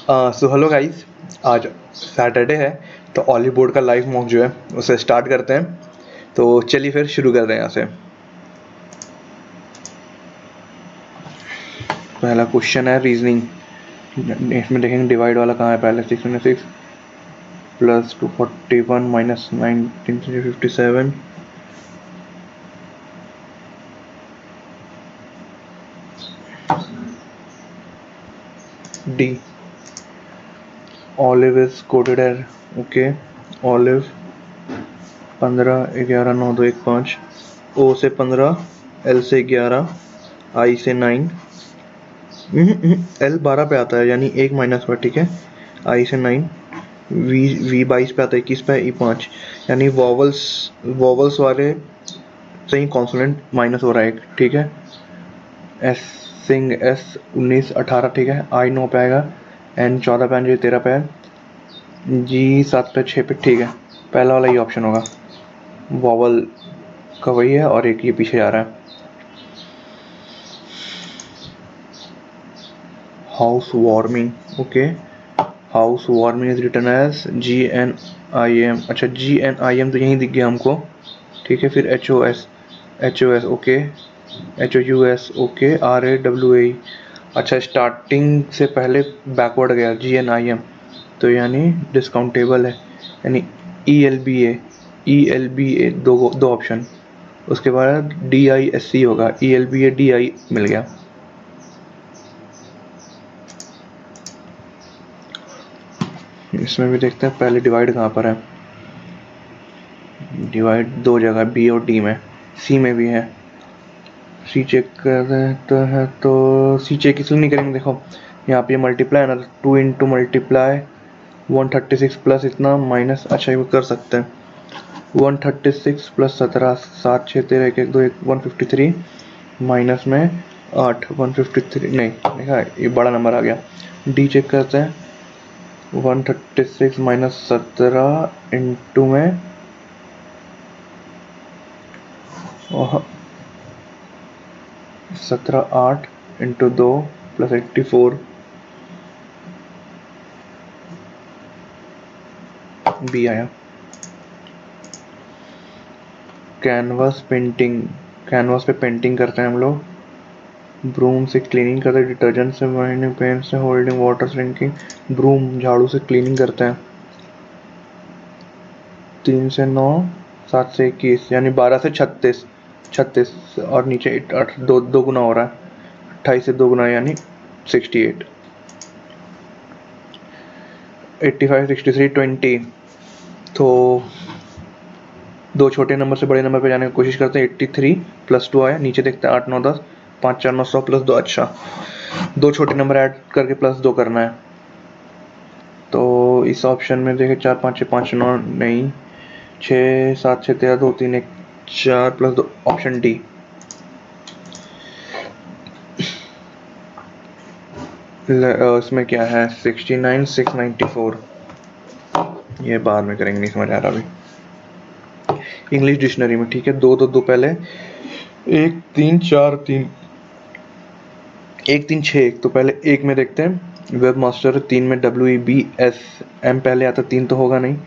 So hello guys, आज Saturday है तो ऑली बोर्ड का लाइव मॉक जो है उसे स्टार्ट करते हैं। तो चलिए फिर शुरू करते हैं यहाँ से। पहला क्वेश्चन है रीजनिंग। इसमें देखेंगे डिवाइड वाला कहाँ है। पहले 6 plus 241 minus 1957 D. Olive is coated है। ओके, ऑलिव 15 11 9 2 1 5, ओ से 15, एल से 11, आई से 9, एल 12 पे आता है यानी एक माइनस पर, ठीक है। आई से 9, वी वी 22 पे आता है, 21 पे, ई 5, यानी वॉवल्स वॉवल्स वाले से ही कॉन्सोनेंट माइनस हो रहा है एक, ठीक है। एस सिंग एस 19 18, ठीक है। आई 9 पे आएगा, एन 14 पे, एन 13 पे है, जी 7 पे 6 पे, ठीक है। पहला वाला ये ऑप्शन होगा, वॉवल का वही है और एक ये पीछे आ रहा है। House warming, okay. House warming is written as GNIM। अच्छा, GNIM तो यहीं दिख गया हमको, ठीक है। फिर HOS okay, HOUS okay, RAWAE। अच्छा, स्टार्टिंग से पहले बैकवर्ड गया GNIM, तो यानी डिस्काउंटेबल है, यानी ELBA दो ऑप्शन। उसके बाद DISC होगा, ELBA DI मिल गया। इसमें भी देखते हैं पहले डिवाइड कहाँ पर है। डिवाइड दो जगह, बी और डी में, सी में भी है। सी चेक कर रहे हैं तो सी चेक इसलिए नहीं करेंगे, देखो यहाँ पे मल्टीप्लाई ना, 2 इंटू मल्टीप्लाई 136 प्लस इतना माइनस, अच्छा ये कर सकते हैं। 136 प्लस 17 7 6 13 1 1 2 1 153 माइनस में 8 153 नहीं देखा, ये बड़ा नंबर आ गया। डी चेक करते हैं, 136 माइनस 17 इंटू में 17 8 इंटू 2 प्लस 84, बी आया। कैनवास पेंटिंग, कैनवास पे पेंटिंग करते हैं हम लोग। ब्रूम से क्लीनिंग करते हैं, डिटर्जेंट से वाइंडिंग, पेन से होल्डिंग, वाटर से ड्रिंकिंग। ब्रूम झाड़ू से क्लीनिंग करते हैं। 3 से 9, 7 से 21, यानी 12 से 36, 36 और नीचे 8 दो गुना हो रहा है, 28 से 2 गुना यानी 68। 85 63 20, तो दो छोटे नंबर से बड़े नंबर पे जाने की कोशिश करते हैं। 83 प्लस 2 आया, नीचे देखते हैं 8 9 10, 5 4 9 100 प्लस 2, अच्छा दो छोटे नंबर ऐड करके प्लस 2 करना है। तो इस ऑप्शन में देखें 4 5 6 5 9 नहीं, 6 7 6 13 2 3 1 4 प्लस 2, ऑप्शन डी। इसमें क्या है, 69 694, ये बाद में करेंगे, नहीं समझ आ रहा अभी। इंग्लिश डिक्शनरी में, ठीक है। दो दो दो पहले, 1 3 4 3 1 3 6 1, तो पहले एक में देखते हैं। वेब मास्टर 3 में WEBSM पहले आता, 3 तो होगा नहीं।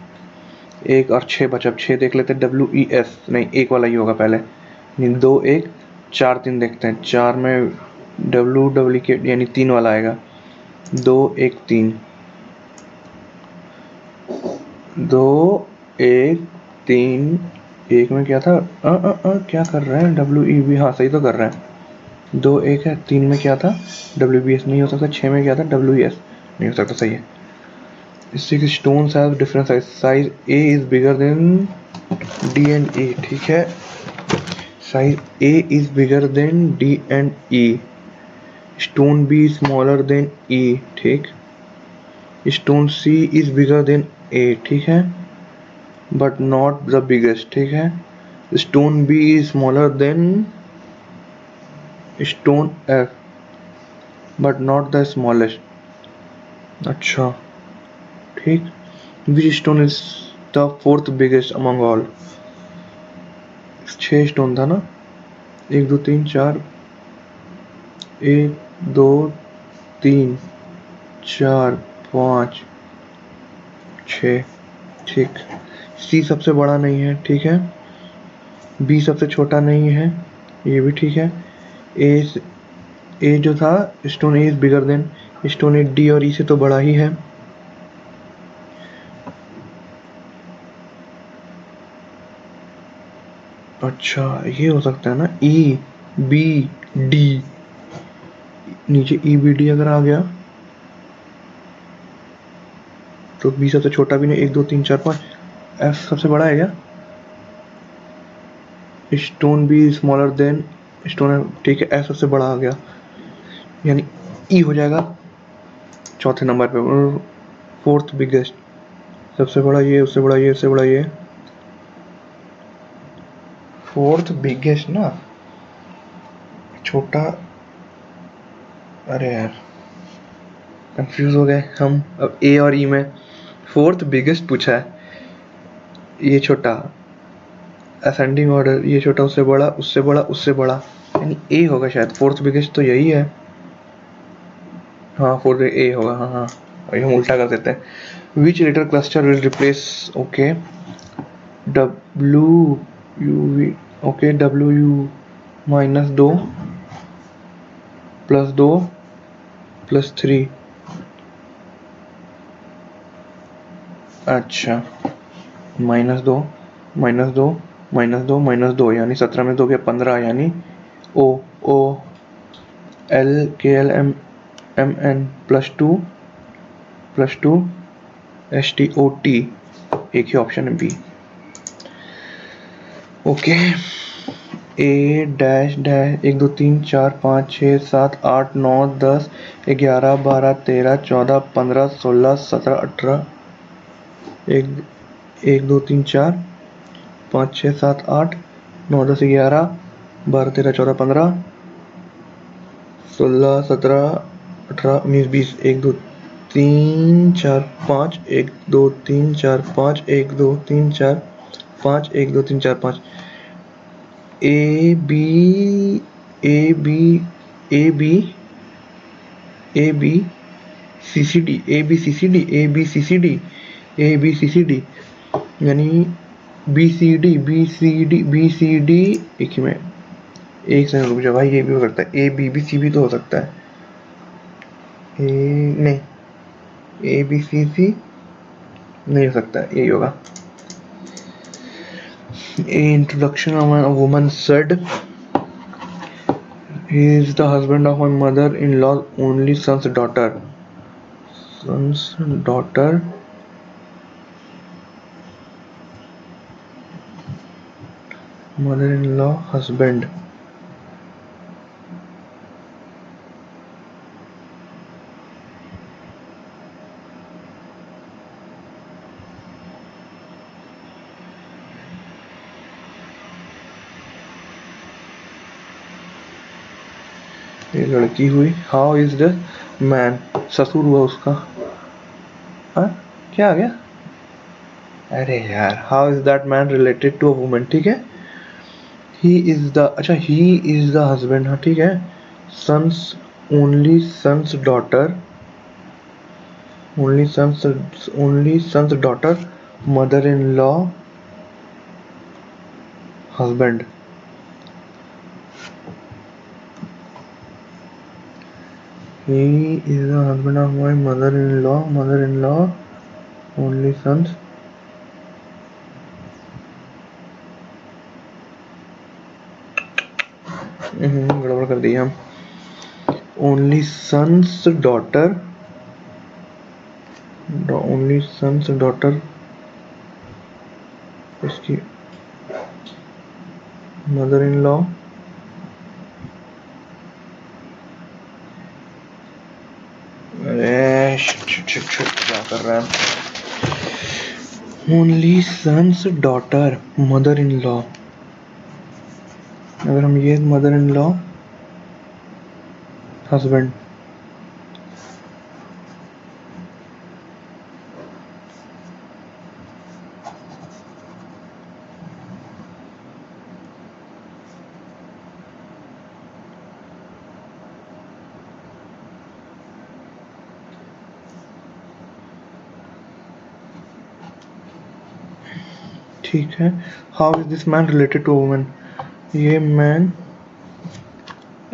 1 और 6 बचा, 6 देख लेते हैं। WES नहीं, एक वाला ही होगा पहले, 2 1 4 3 देखते हैं। 4 में WWK यानी 3 वाला आएगा, 2 1 3, 2 1 3, एक में क्या था, क्या कर रहे हैं, WEB, हाँ सही तो कर रहे हैं। 2 1 है, 3 में क्या था, WBS नहीं हो सकता। 6 में क्या था, WES नहीं हो सकता, सही है। 6 stones have different size A is bigger than D and E, ठीक है। Size A is bigger than D and E, stone B is smaller than E, ठीक। stone C is bigger than A, ठीक है, but not the biggest, ठीक है। stone B is smaller than stone F, but not the smallest, अच्छा ठीक। which stone is the fourth biggest among all, 6 stone था ना, 1 2 3 4, 1 2 3 4 5 6। ठीक। सी सबसे बड़ा नहीं है, ठीक है। बी सबसे छोटा नहीं है, ये भी ठीक है। ए ए जो था, stone A is bigger than stone A, D और ई से तो बड़ा ही है। अच्छा ये हो सकता है ना, ई बी डी, नीचे ई बी डी अगर आ गया तो बी सबसे छोटा भी नहीं, 1 2 3 4 5। एफ सबसे बड़ा है क्या? Stone B smaller than stone F, ठीक है। एफ सबसे बड़ा आ गया, यानी ई हो जाएगा चौथे नंबर पे। और फोर्थ बिगेस्ट, सबसे बड़ा ये, उससे बड़ा ये, उससे बड़ा ये, फोर्थ बिगेस्ट ना, छोटा। अरे यार कंफ्यूज हो गए हम अब ए और ई में। फोर्थ बिगेस्ट पूछा है, ये छोटा, असेंडिंग ऑर्डर, ये छोटा, उससे बड़ा, उससे बड़ा, उससे बड़ा, यानी ए होगा शायद। फोर्थ बिगेस्ट तो यही है। हाँ फोर्थ ए होगा, हाँ हाँ। और हम उल्टा कर देते हैं। Which letter cluster will replace, okay, W U V, okay, W U minus 2 plus 2 plus 3। अच्छा, -2 -2 -2 -2, यानी 17 में 2 गया 15, यानी O O L K L M M N +2 S T O T, एक ही ऑप्शन है B. Okay, A dash dash 1 2 3 4 5 6 7 8 9 10 11 12 13 14 15 16 17 18, 1 2 3 4 5 6 7 8 9 10 11 12 13 14 15 16 17 18 19 20, 1 2 3 4 5 1 2 3 4 5 1 2 3 4 5 1 2 3 4 5, A B A B A B A B C C D, A B C C D, A B C C D, A B C C D, यानी B C D B C D B C D. एक ही में, एक second रुक जाओ भाई, ये भी हो सकता है, ए बी बी सी भी तो हो सकता है। ए नहीं, ए बी सी सी नहीं हो सकता है, यही होगा। A introduction of a woman said, he is the husband of my mother-in-law's only son's daughter. Son's daughter, mother-in-law, husband. ये लड़की हुई। हाउ इज द मैन, ससुर हुआ उसका। हाँ क्या आ गया? अरे यार, how is that man related to a woman, ठीक है। ही इज द, अच्छा ही इज द हस्बैंड, हाँ ठीक है। Sons, only sons daughter, only sons daughter, mother in law, husband. He is the husband of my mother-in-law, only sons. गड़बड़ कर दी हम। Only sons daughter, only sons daughter, इसकी mother-in-law, अरे क्या कर रहा है? Only sons daughter, mother-in-law, अगर हम ये mother-in-law, husband, ठीक है। How is this man related to women? ये मैन,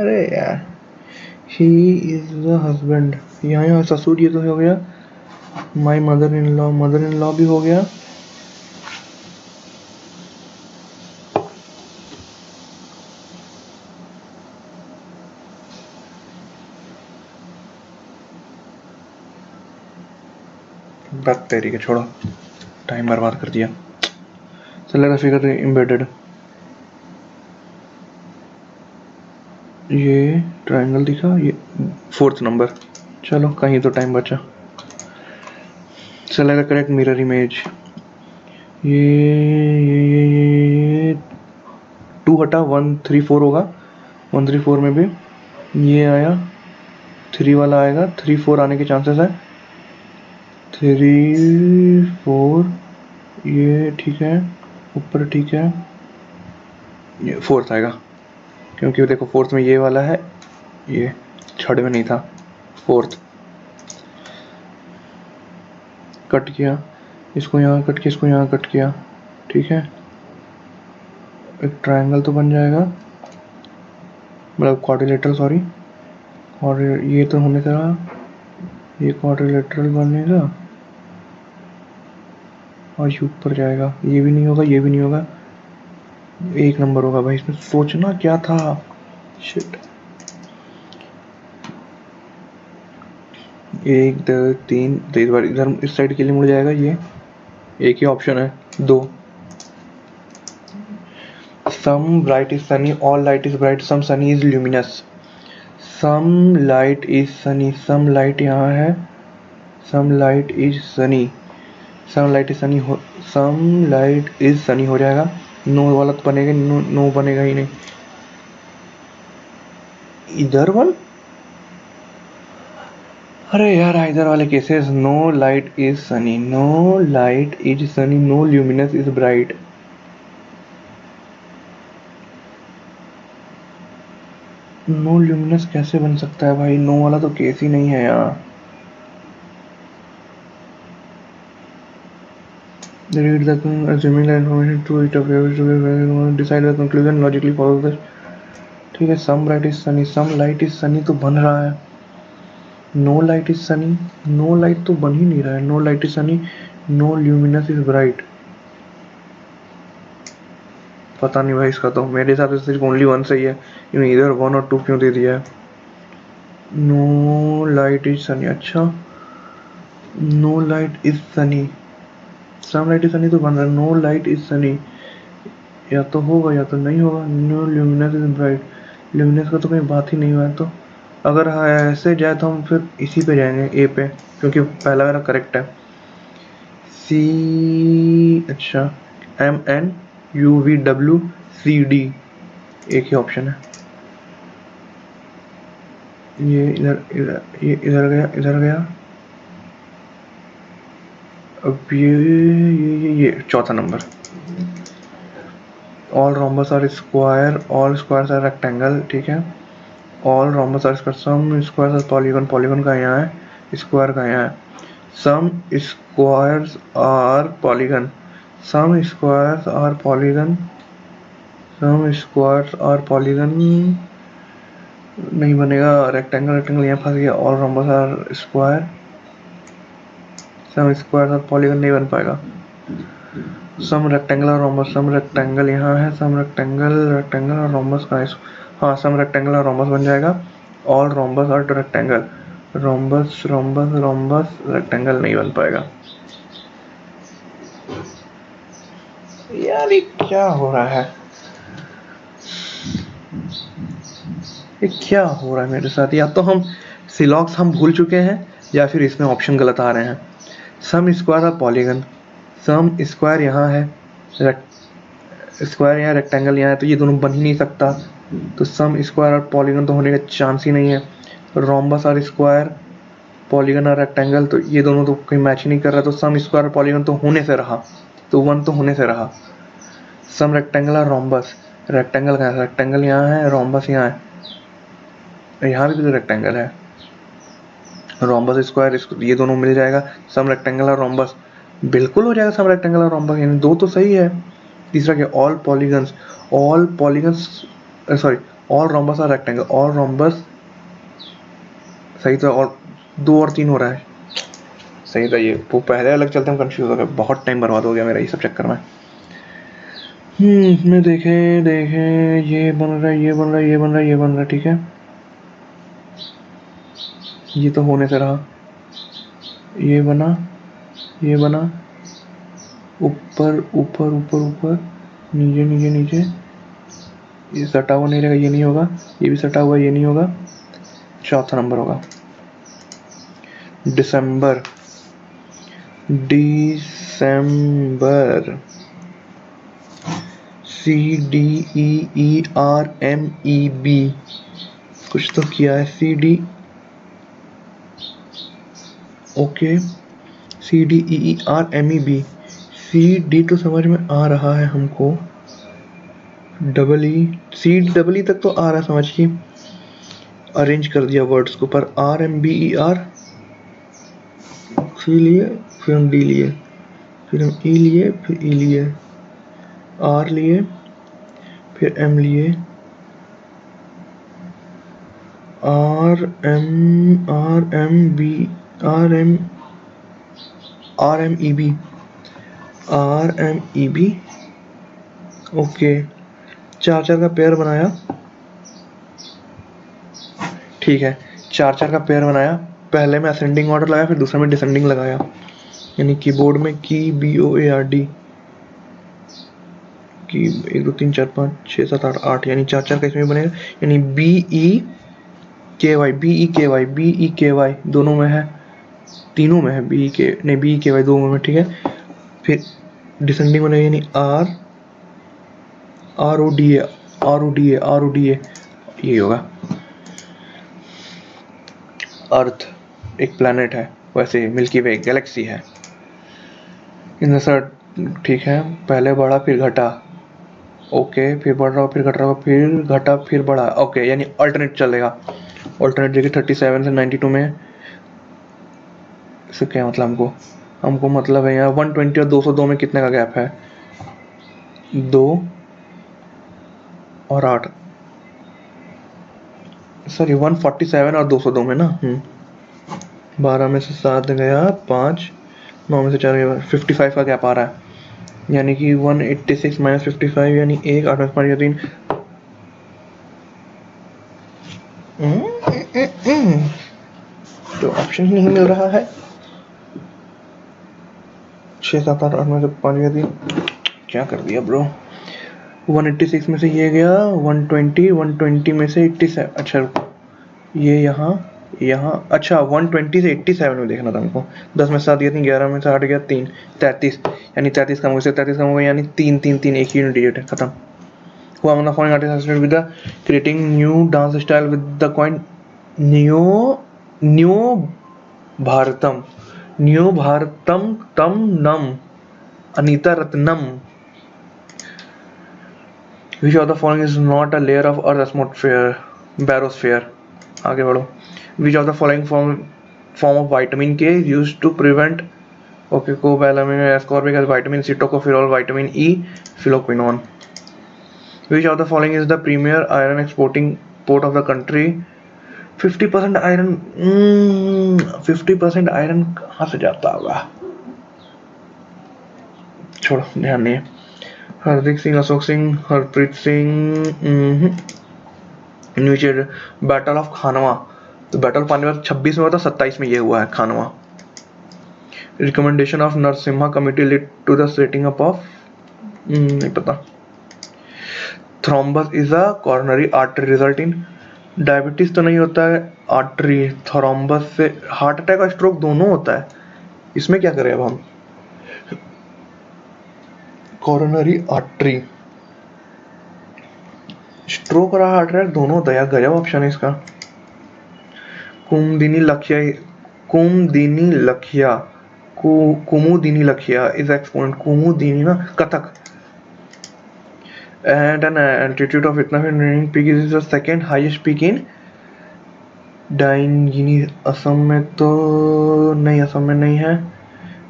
अरे यार, ही इज द हस्बैंड। यहाँ ससुर ये तो हो गया। माई मदर इन लॉ भी हो गया। बात तेरी के, छोड़ो, टाइम बर्बाद कर दिया। चलेगा फिगर एम्बेडेड। ये ट्रायंगल दिखा, ये 4th नंबर। चलो कहीं तो टाइम बचा। चलेगा करेक्ट मिरर इमेज। ये 2 हटा 134 होगा। 134 में भी ये आया, 3 वाला आएगा। 3 4 आने के चांसेस है। 3 4 ये ठीक है, ऊपर ठीक है। ये 4th आएगा, क्योंकि देखो 4th में ये वाला है, ये 3rd में नहीं था। 4th कट किया, इसको यहाँ कट किया, इसको यहाँ कट किया, ठीक है। एक ट्रायंगल तो बन जाएगा, मतलब क्वाड्रिलेटरल, सॉरी। और ये तो होने का, ये क्वाड्रिलेटरल बनेगा और ये ऊपर जाएगा। ये भी नहीं होगा, ये भी नहीं होगा। 1 नंबर होगा भाई। इसमें सोचना क्या था, शिट। 1 2 3, तो इस बार इधर इस साइड के लिए मुड़ जाएगा। ये एक ही ऑप्शन है, 2। Some bright is sunny, all light is bright, some sunny is luminous. Some light is sunny, some light यहाँ है, some light is sunny, some light is sunny हो, सम लाइट इज सनी हो जाएगा। No वाला तो बनेगा, no, no बनेगा ही नहीं। इधर वन, अरे यार इधर वाले cases. No light is sunny, no light is sunny, no luminous is bright. No luminous कैसे बन सकता है भाई? नो वाला तो केस ही नहीं है यहाँ। Read the assuming the information true, it appears to be decide the conclusion logically follow this। ठीक है, some bright is sunny, some light is sunny तो बन रहा है। No light is sunny, no light तो बन ही नहीं रहा है। No light is sunny, no luminous is bright. पता नहीं भाई, इसका तो मेरे हिसाब से सिर्फ ओनली 1 सही है। इधर 1 और 2 क्यों दे दिया है? नो लाइट इज सनी, अच्छा, no light is sunny, some light is sunny तो बन रहा है। नो लाइट इज सनी या तो होगा या तो नहीं होगा। No luminous is bright, luminous का तो कोई बात ही नहीं हुआ है। तो अगर ऐसे जाए तो हम फिर इसी पे जाएंगे, ए पे, क्योंकि पहला मेरा करेक्ट है। सी, अच्छा, MNUVWCD एक ही ऑप्शन है। ये इधर इधर, ये इधर गया, इधर गया। अब ये 4था नंबर। All rhombus are square, all squares are rectangle, ठीक है। All rhombus are square, some squares are polygon, polygon का यहाँ है, स्क्वायर का यहाँ है। Some squares are polygon, some squares are polygon, some squares are polygon नहीं बनेगा। रेक्टेंगल, रेक्टेंगल यहाँ फंस गया। All rhombus are square, some squares are polygon नहीं बन पाएगा। सम रेक्टेंगल और रोम्बस, सम रेक्टेंगल यहाँ है, सम रेक्टेंगल, रेक्टेंगल और रोम्बस का, हाँ, सम रेक्टेंगल और रोम्बस बन जाएगा। ऑल रोम्बस और rectangle, rhombus rhombus rhombus rectangle नहीं बन पाएगा। यार ये क्या हो रहा है, ये क्या हो रहा है मेरे साथ? या तो हम सिलॉक्स हम भूल चुके हैं, या फिर इसमें ऑप्शन गलत आ रहे हैं। सम स्क्वायर और पॉलीगन, सम स्क्वायर यहाँ है, स्क्वायर यहाँ, रेक्टेंगल यहाँ है, तो ये दोनों बन ही नहीं सकता। तो सम स्क्वायर और पॉलीगन तो होने का चांस ही नहीं है। रोम्बस और स्क्वायर, पॉलीगन और रेक्टेंगल, तो ये दोनों तो कहीं मैच ही नहीं कर रहा। तो सम स्क्वायर और पॉलीगन तो होने से रहा, तो 1 तो होने से रहा। सम रेक्टेंगल और रोम्बस, रेक्टेंगल का, रेक्टेंगल यहाँ है, रोम्बस यहाँ है, यहाँ भी तो रेक्टेंगल है। रोम्बस स्क्वायर, ये दोनों मिल जाएगा। सम रेक्टेंगल और रोम्बस, बिल्कुल हो जाएगा सब रेक्टेंगल और रोम्बस, यानी दो तो सही है। तीसरा क्या, all polygons sorry all rhombus are rectangle, all rhombus सही था, और 2 और 3 हो रहा है, सही था ये। वो पहले अलग चलते हम कंफ्यूज हो गए, बहुत टाइम बर्बाद हो गया मेरा ये सब चक्कर में। इसमें देखें ये बन रहा है, ये बन रहा है, ये बन रहा है, ये बन रहा है, ठीक है। ये तो होने से रहा, ये बना, ये बना, ऊपर ऊपर ऊपर ऊपर, नीचे नीचे नीचे, ये सटा हुआ नहीं रहेगा, ये नहीं होगा, ये भी सटा हुआ, ये नहीं होगा। चौथा नंबर होगा दिसंबर, CDEERMEB, कुछ तो किया है CD, ओके CDEERMEB, CD तो समझ में आ रहा है हमको, CEEE तक तो आ रहा है समझ की, अरेंज कर दिया वर्ड्स को, पर RMBER, C लिए, फिर हम D लिए, फिर हम E लिए, फिर E लिए, R लिए, फिर M लिए, RMEB, ओके। चार का पेयर बनाया, ठीक है, चार का पेयर बनाया, पहले में असेंडिंग ऑर्डर लगाया, फिर दूसरे में डिसेंडिंग लगाया, यानी कीबोर्ड में की BOARD की 1 2 3 4 5 6 7 8 8, यानी चार का इसमें बनेगा, यानी BEKY दोनों में है, तीनों में है, BEKY दोनों में, ठीक है। फिर डिसेंडिंग बनेगा, यानी RODA, ये होगा। अर्थ एक प्लैनेट है, वैसे मिल्की वे गैलेक्सी है इन सर, ठीक है। पहले बढ़ा फिर घटा, ओके, फिर बढ़ रहा, फिर घट रहा, फिर घटा, फिर बढ़ा, ओके, यानी अल्टरनेट चलेगा। अल्टरनेट देखिए 37 से 92 में, इससे क्या मतलब, हमको मतलब है यहाँ 120 और 202 में कितने का गैप है, 2 और 8, सॉरी 147 और 202 में ना, 12 में से 7 गया 5, 9 में से 4 गया 55 का गैप आ रहा है, यानी कि 186 माइनस 55, यानी 1 8 में 5 या 3, तो ऑप्शन नहीं मिल रहा है, 6 7 8 8 में से 5 या 3, क्या कर दिया ब्रो। 186 में से ये गया 120 में से 87, अच्छा ये यहाँ अच्छा 120 से 87 में देखना था हमको, 10 में 7 गया 3, 11 में से 8 गया 3, 33, यानी 33 कम हो गया, 33 कम हो गया, यानी 3 3 3 एक ही डिजिट है, खत्म हुआ। मतलब following artist with the creating new dance style with the coin new Bharatam तम नम Anita Ratnam, Which of the following is not a layer of Earth's atmosphere? Barosphere. आगे बढ़ो। Which of the following form of vitamin K is used to prevent cobalamin, ascorbic acid, vitamin C, tocopherol, vitamin E, phylloquinone. Which of the following is the premier iron exporting port of the country? 50% iron, 50% iron कहाँ से जाता होगा, छोड़ो, ध्यान नहीं है। हार्दिक Singh, Ashok Singh, Harpreet Singh, battle of खानवा, तो battle of Panipat 26 में हुआ था, 27 में ये हुआ है Khanwa. Recommendation of Narasimha committee lead to the setting up of, नहीं पता। Thrombus is a coronary artery result in, diabetes तो नहीं होता है, आर्टरी, थ्रोम्बस से हार्ट अटैक और स्ट्रोक दोनों होता है, इसमें क्या करें अब हम, कॉर्नरी आर्टरी, स्ट्रोक और हार्ट अटैक दोनों होता है यार, गजब ऑप्शन है इसका। कुमुदिनी लखिया इज एक्सपोनेंट, कुमुदिनी ना Kathak, and an altitude of इतना फिर peak is the second highest peak in डाइनगिनी, Assam में तो नहीं, असम में नहीं है,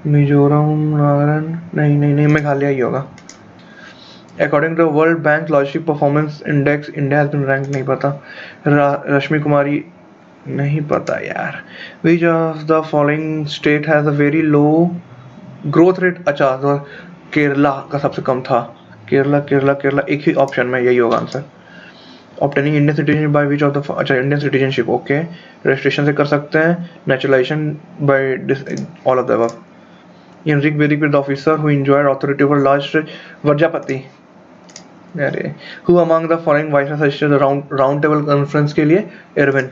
मिजोरम, नागालैंड, नहीं मेघालय ही होगा। According to World Bank logistic performance index, India has been rank, नहीं पता। रश्मि कुमारी, नहीं पता यार। Which of the following state has a very low growth rate? अच्छा, तो केरला का सबसे कम था। केरला केरला केरला, एक ही ऑप्शन में यही होगा answer. Obtaining Indian citizenship by which of the, अच्छा इंडियन सिटीजनशिप, ओके। रजिस्ट्रेशन से कर सकते हैं, naturalization by all of the above. In Rig Vedic with the officer who enjoyed authority over large Vrajapati. अरे, who among the following vice suggested round table conference के लिए Irwin.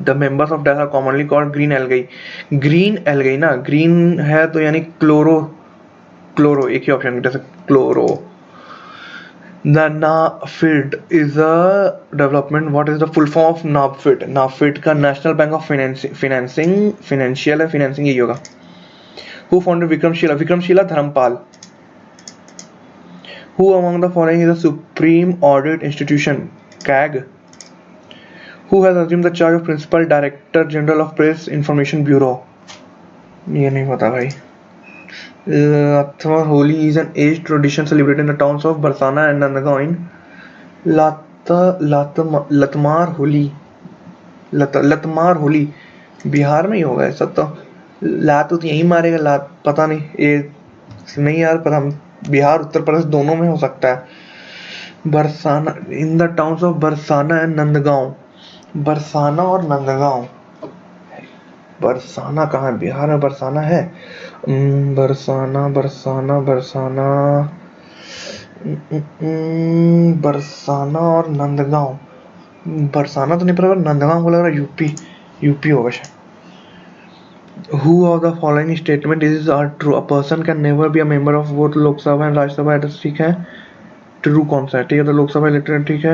The members of death are commonly called green algae. Green algae ना, green है तो यानी chloro, chloro एक ही option, जैसे chloro. The NAFED is a development, what is the full form of NAFED? NAFED का national bank of financing, financial है, financing यही होगा। Who founded Vikramashila? Vikramashila Dharmapala. Who among the following is a Supreme Audit Institution? CAG. Who has assumed the charge of Principal Director General of Press Information Bureau? ये नहीं पता भाई। Lathmar Holi is an aged tradition celebrated in the towns of Barsana and Nandagaon in लतमार Holi, लतमार Holi Bihar में ही होगा ऐसा तो। लात तो यही मारेगा, लात पता नहीं, ये नहीं यार, पर हम बिहार उत्तर प्रदेश दोनों में हो सकता है। Barsana, in the towns of Barsana and Nandgaon. Barsana और नंदगांव, बरसाना कहाँ है? बिहार में बरसाना है। बरसाना बरसाना बरसाना, बरसाना और नंदगांव। बरसाना तो नहीं पता, नंदगांव को लग रहा है यूपी, यूपी होगा शायद। Who of the following statement is are true? A person can never be a member of both लोक सभा एंड राज्यसभा, ठीक है। ट्रू कौन सा है? ठीक है, तो लोकसभा इलेक्टेड, ठीक है।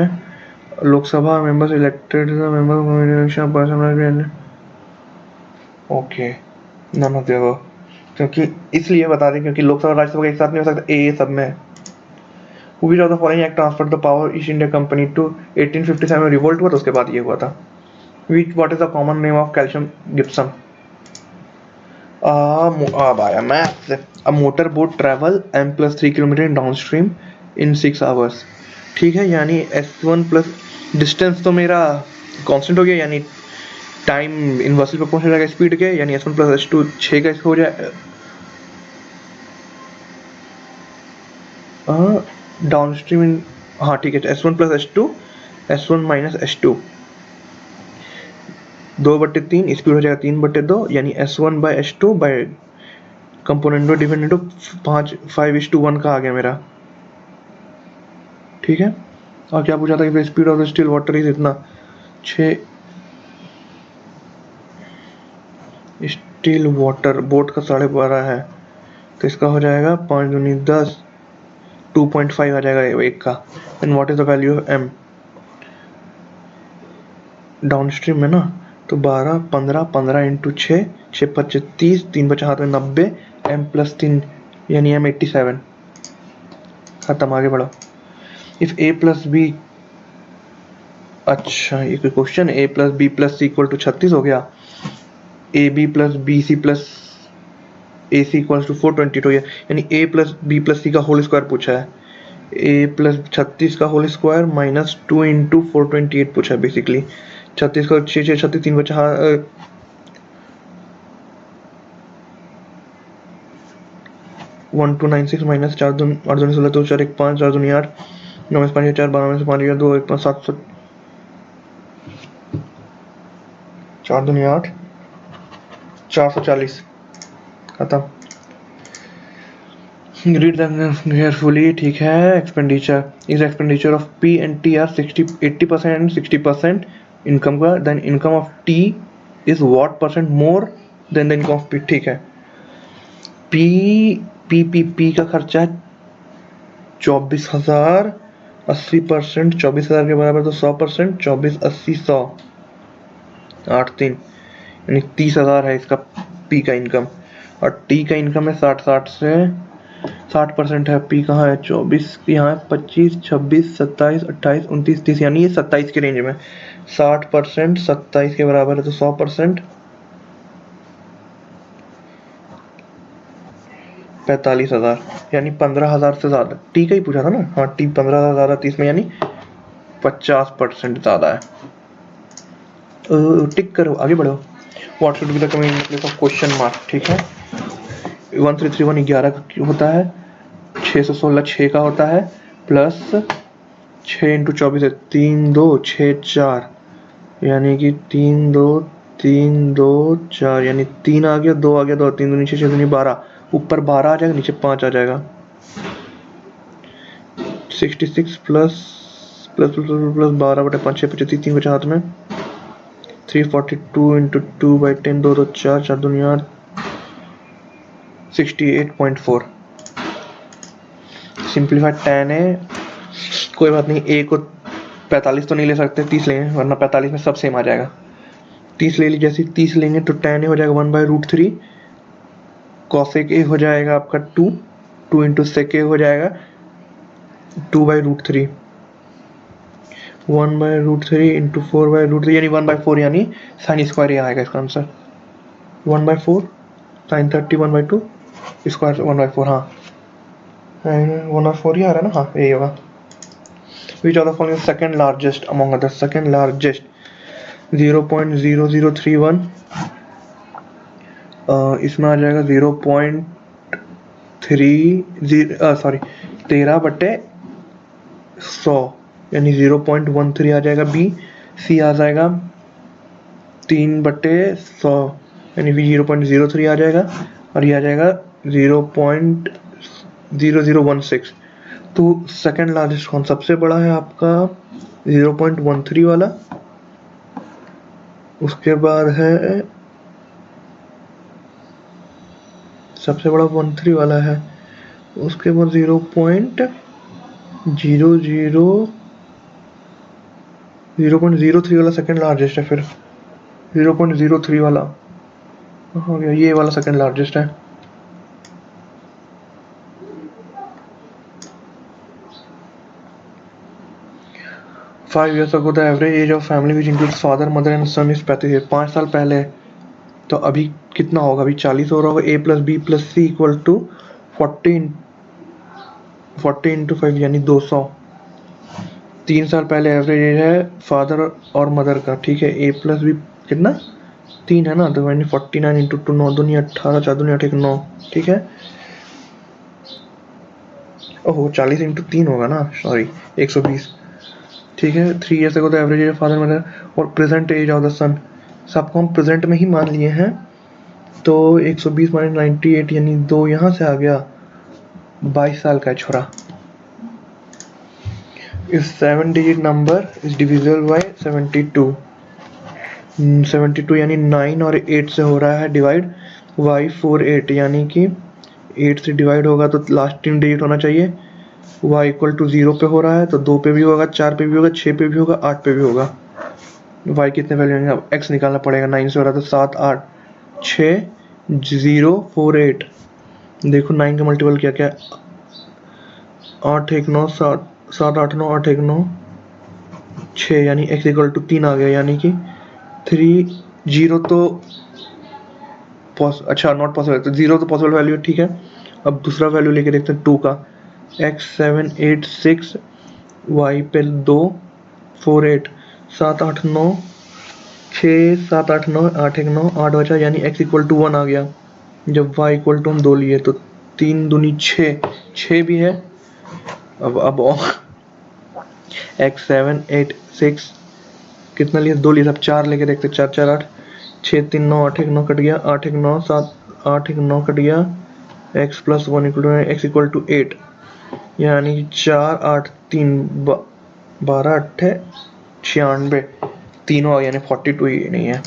Lok Sabha members elected member person, okay, none of the above. क्योंकि इसलिए बता दें क्योंकि लोकसभा राज्यसभा एक साथ नहीं हो सकता, ए सब में। Which of the following act transferred the power East India Company to 1857 में रिवोल्ट हुआ, तो उसके बाद ये हुआ था। What is the common name of calcium gypsum? अब आया math. A motor boat travel m+3 kilometre downstream in 6 hours, ठीक है। यानी S1 प्लस डिस्टेंस तो मेरा कांस्टेंट हो गया, यानी टाइम इनवर्सली प्रोपोर्शनल हो जाएगा स्पीड के, यानी S1 प्लस S2 6 का हो जाए डाउनस्ट्रीम इन, हाँ ठीक है, S1 plus S2, S1 minus S2, 2/3 speed हो जाएगा 3/2, यानी S1 by S2 by component dependent 5:1 का आ गया मेरा, ठीक है। और क्या पूछा था कि speed of the still water is इतना 6, स्टिल वाटर बोट का 12.5 है, तो इसका हो जाएगा 5 दूनी 10, 2.5 आ जाएगा एक का। And what is the value of M downstream में ना, तो 12 15 15 इंटू 6 6 25 30, 3 बचा हाथ में 90, m+3 यानी m87। खत्म, आगे बढ़ो। इफ a प्लस बी, अच्छा ये कोई question, a plus B plus C equal to 36 हो गया, A B plus B C plus A C equal to 422, यानी a plus B plus C का होल स्क्वायर पूछा है। a प्लस 36 का होल स्क्वायर माइनस 2 इंटू 428 पूछा है basically. 36 का 6 6 36, 3 बचा 1296 माइनस 4 2 8 2 16 2 4 1 5 4 2 8 9 में 5 4 12 में से 5 गया 2 1 5 7 4 2 8 440, खत्म। रीड केयरफुली, ठीक है। Expenditure is expenditure of P and T are 80% and 60% income का, then income of T is what percent more than the income of P, ठीक है। पी का खर्चा है 24,000, 80% 24,000 के बराबर, तो 100%, 24 80 100 8 3, यानी 30,000 है इसका पी का इनकम। और टी का इनकम है 60 से 60% है। पी कहाँ है? 24 यहाँ है, 25 26 27 28 29 30, यानी ये 27 के रेंज में। 60% 27 के बराबर है, तो 100%, 45,000 यानी 15,000 से ज़्यादा। टी का ही पूछा था ना? हाँ, टी 15,000 ज़्यादा 30 में, यानी 50% ज़्यादा है। टिक करो, आगे बढ़ो। What should be the coming place of question mark, ठीक है। 1331 11 का होता है, 616 6 का होता है, प्लस 6 इंटू 24 है 3 2 6 4, यानी कि 3 2 3 2 4, यानी 3 आ गया, 2 आ गया, 2 3 2 नीचे 6 2 12, ऊपर 12 आ जाएगा, नीचे 5 आ जाएगा। 66 प्लस प्लस प्लस प्लस 12 बटे 5 6 25 3 बचे हाथ में। 342 इंटू 2 बाई 10 2 2 4 4 2 8 68.4। सिंप्लीफाइड 10 है, कोई बात नहीं। ए को 45 तो नहीं ले सकते, 30 लेंगे, वरना 45 में सब सेम आ जाएगा। 30 ले लीजिए, जैसे 30 लेंगे तो tan ए हो जाएगा 1/√3, कॉसेक ए हो जाएगा आपका 2 इंटू सेक ए हो जाएगा 2/√3, 1/√3 इंटू 4/√3 यानी 1/4, यानी साइन स्क्वायर ए आएगा इसका आंसर। 1/4 साइन 30 1/2 स्क्वायर 1/4, हाँ 1/4 ही आ रहा है ना, हाँ यही होगा। Which of the following is second largest among others? Second largest 0.0031, इसमें आ जाएगा 13/100 यानी 0.13 आ जाएगा बी। सी आ जाएगा 3/100 यानी भी 0.03 आ जाएगा, और ये आ जाएगा 0.0016। तो सेकंड लार्जेस्ट कौन सबसे बड़ा है आपका? 0.13 वाला, उसके बाद है सबसे बड़ा 13 वाला है, उसके बाद 0.03 वाला सेकंड लार्जेस्ट है, फिर 0.03 वाला हो गया, ये वाला सेकंड लार्जेस्ट है। Five years ago the average age of family which includes father, mother and son is 35 years। 5 साल पहले, तो अभी कितना होगा? अभी 40 हो रहा होगा। a plus B plus C equal to 40 into 5 यानी 200। 3 साल पहले एवरेज एज है फादर और मदर का, ठीक है। a प्लस बी कितना? 3 है ना, तो यानी 49 इंटू 2 9 दूनी 18 4 दूनी 8 9, ठीक है। ओहो 40 इंटू 3 होगा ना, सॉरी 120, ठीक है। 3 years ago the average age father mother और प्रेजेंट एज ऑफ द सन, सबको हम प्रेजेंट में ही मान लिए हैं, तो 120 माइनस 98 यानी 2 यहाँ से आ गया, 22 साल का छोरा। इस 7 digit number is divisible by 72। 72 यानी 9 और 8 से हो रहा है डिवाइड, y48 यानी कि 8 से डिवाइड होगा तो लास्ट 3 डिजिट होना चाहिए। y इक्वल टू 0 पे हो रहा है तो 2 पे भी होगा, 4 पे भी होगा, 6 पे भी होगा, 8 पे भी होगा। y कितने वैल्यू होंगे? अब x निकालना पड़ेगा। 9 से हो रहा है तो 7 8 6 0 4 8। देखो 9 का मल्टीपल क्या क्या, 8 1 9 7 7 8 9 8 1 9 6, यानी x इक्वल टू 3 आ गया, यानी कि 3 0 तो अच्छा नॉट पॉसिबल, तो 0 तो पॉसिबल वैल्यू है, ठीक है। अब दूसरा वैल्यू लेके देखते हैं 2 का। x 7 8 6 y पे 2 4 8 7 8 9 6 7 8 9 8 1 9 8 बचा, यानी x इक्वल टू 1 आ गया। जब y इक्वल टू हम 2 लिए तो 3 दूनी 6 भी है। अब x 7 8 6 कितना लिए? 2 लिए, अब 4 लेके देखते, 4 4 8 6 3 9 8 1 9 कट गया, 8 1 9 7 8 1 9 कट गया, x plus 1 equal to x equal to 8, यानी 4 8 3 12 8 96, तीनों यानी 42 ही नहीं है।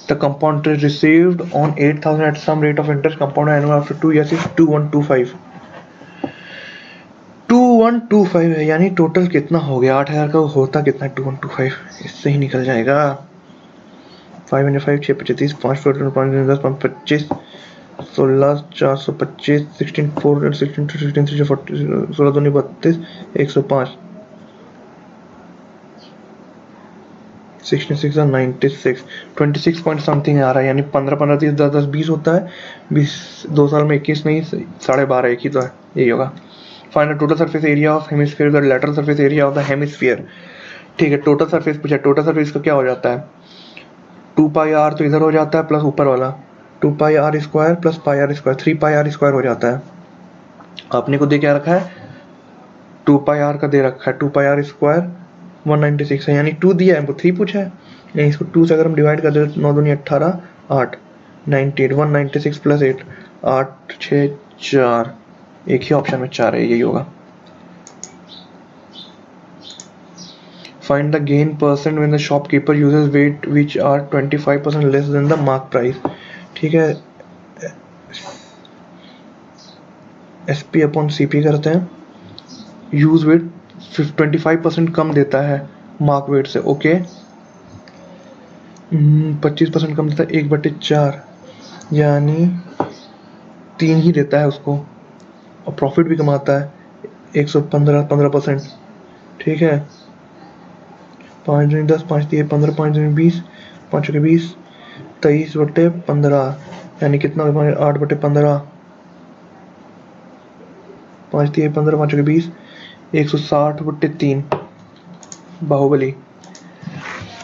The compound interest received on 8,000 at some rate of interest compound annual after 2 years is 2125। 2125 है, यानी टोटल कितना हो गया? 8,000 का होता कितना? 2125, इससे ही निकल जाएगा। 5 5 6 35 5 5 10 5 25 16 425 16 4 16 16 3 40 16 2 32 105। 66 और 96, 26 पॉइंट समथिंग आ रहा है, यानी 15 15 30 10 10 20 होता है। 20 2 साल में 21 नहीं, 12.5 एक ही तो है, यही होगा। Find the total surface area of hemisphere, the lateral surface area of the hemisphere. ठीक है, टोटल सरफेस पूछा, टोटल सरफेस का क्या हो जाता है, 2 पाई आर तो इधर हो जाता है प्लस ऊपर वाला 2 pi r square plus pi r square, 3 pi r square हो जाता है। आपने को दे क्या रखा है, 2 पाई आर का दे रखा है, 2 पाई आर स्क्वायर 196 है, यानी 2 दिया है, हमको 3 पूछा है, यानी इसको 2 से अगर हम डिवाइड कर दे तो 9 दूनी 18 8 98 196 प्लस 8 8 6 4, एक ही ऑप्शन में 4 है, यही होगा। Find the gain percent when the shopkeeper uses weight which are 25% less than the mark price। ठीक है, SP अपॉन CP करते हैं, यूज वेट 25% कम देता है मार्क वेट से, ओके। 25% कम देता है 1/4, यानी 3 ही देता है उसको, और प्रॉफिट भी कमाता है 115% ठीक है। 5 दूनी 10, 5 दिए 15, 5 दूनी 20, 5 के 20, 23/15, यानी कितना होगा 8/15, 5 दिए 15, 5 के 20, 160/3, Baahubali.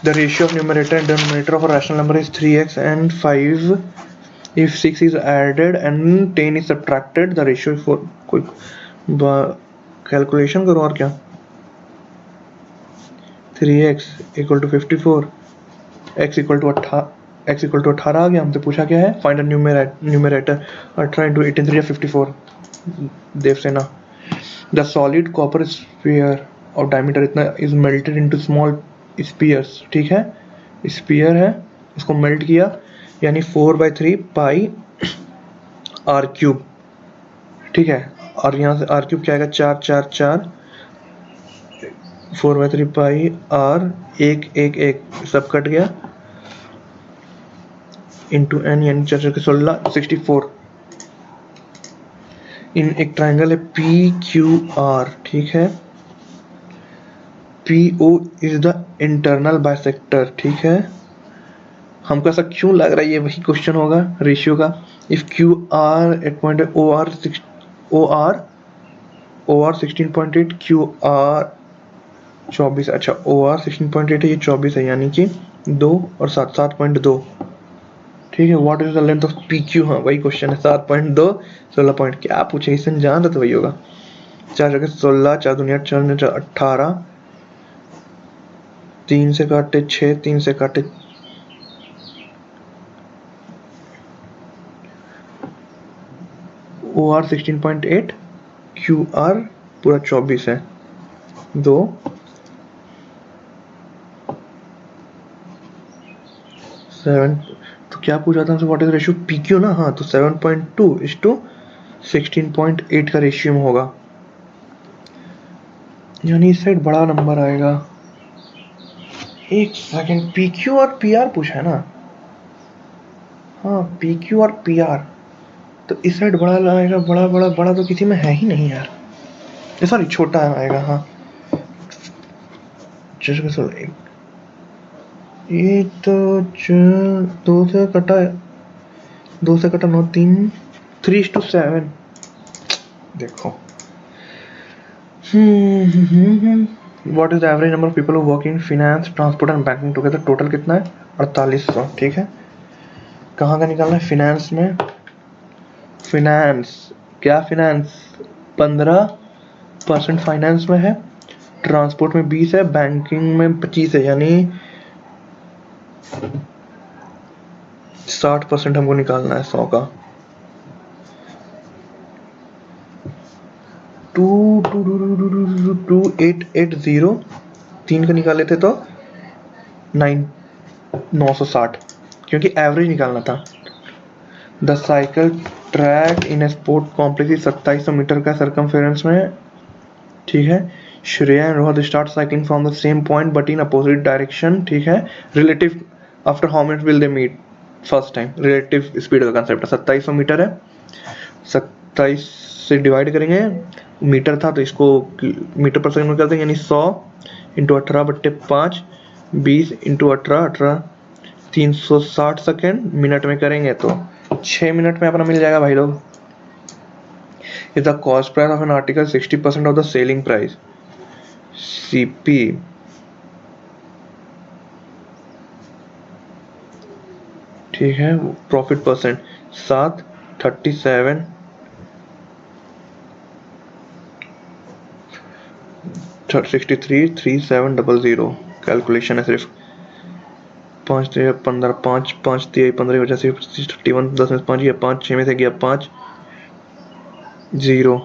The ratio of numerator and denominator of a rational number is 3x and 5 if 6 is added and 10 is subtracted, the ratio is 4। कोई कैलकुलेशन करो और क्या, 3x equal to 54, x equal to 18 आ गया। हमसे पूछा क्या है, find a numerator 18 into 18 3 54, Devsena. The solid copper sphere of diameter इतना is melted into small spheres. ठीक है, स्पीयर है, उसको मेल्ट किया, यानी 4/3 पाई आर क्यूब। ठीक है, और यहाँ से आर क्यूब क्या आएगा, 4 4 4, 4/3 पाई आर 1 1 1, सब कट गया, इंटू एन, यानी 4 4 के 16 64। इन एक ट्राइंगल है पी क्यू आर, ठीक है, P O is the internal bisector. ठीक है, हमको ऐसा क्यों लग रहा है, ये वही क्वेश्चन होगा रेशियो का। If Q R at point O R 16.8, Q R 24, अच्छा ओ आर 16.8 है, ये 24 है, यानी कि 2 और 7 7.2। ठीक है, what is the length of P Q, हाँ वही क्वेश्चन है, 7.2 16 पॉइंट, क्या पूछे इससे जान रहे तो वही होगा। 4 जगह 16, 4 दुनिया 4 18, 3 से काटे 6, 3 से काटे ओ आर 16.8, क्यू आर पूरा 24 है, 2 7। तो क्या पूछा था हमसे, what is ratio P Q ना, हाँ तो 7.2:16.8 का रेशियो में होगा, यानी इस साइड बड़ा नंबर आएगा। एक सेकंड, पी क्यू और पी आर पूछा है ना, हाँ पी क्यू और पी आर, तो इस साइड बड़ा आएगा, बड़ा बड़ा बड़ा तो किसी में है ही नहीं यार, सॉरी छोटा आएगा, हाँ ये तो 2 से कटा 9 3 3:7, देखो। What is the average number of people who work in finance transport and banking together, total कितना है 4800। ठीक है, कहाँ का निकालना है, फिनेंस में, फिनेंस क्या, फिनेंस 15% फाइनेंस में है, ट्रांसपोर्ट में 20 है, बैंकिंग में 25 है, यानी 60% हमको निकालना है 100 का। 2880, 3 का निकाले थे तो 960, क्योंकि एवरेज निकालना था। The cycle track in sport complex 2700 metre का सरकमफेरेंस में। ठीक है, Shreya and Rohit start cycling from the same point but in opposite direction. ठीक है, relative after how minutes will they meet first time, relative speed का concept है। 2700 metre है, 27 से डिवाइड करेंगे, मीटर था तो इसको मीटर पर सेकंड में करते हैं, यानी 100 × 18/5 20 इंटू 18, 18 360 सेकेंड मिनट में करेंगे तो 6 मिनट में अपना मिल जाएगा भाई लोग। Is the cost price of an article 60% of the selling price, CP. ठीक है, प्रॉफिट परसेंट 7 37 63 3700। कैलकुलेशन है सिर्फ। 5 3 15 5 5 3 15 वजह से 31 10 में 5 गया 5 6 में से गया 5 0।